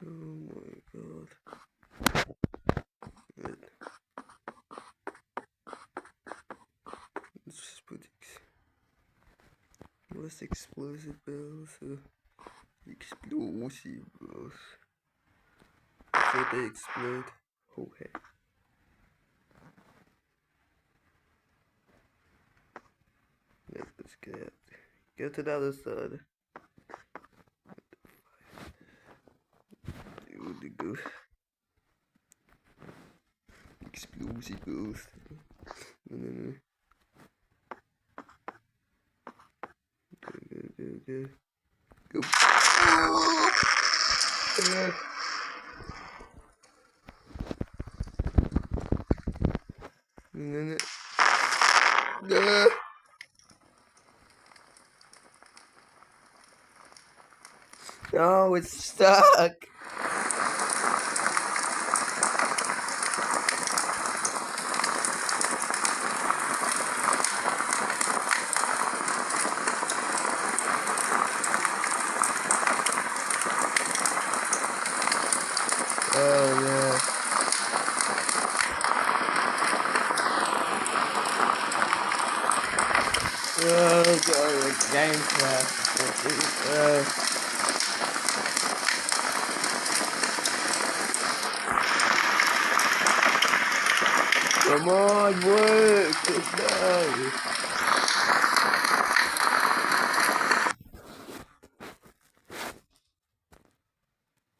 Oh my god. Wait. Let's just put most explosive bells. Explosive bells. So they explode. Okay. Yeah, let's get out. Go to the other side. Go. Explosive bells. No. Go. Go. No. No, it's stuck. Oh yeah. Oh god, the game crashed. Come on, work! No!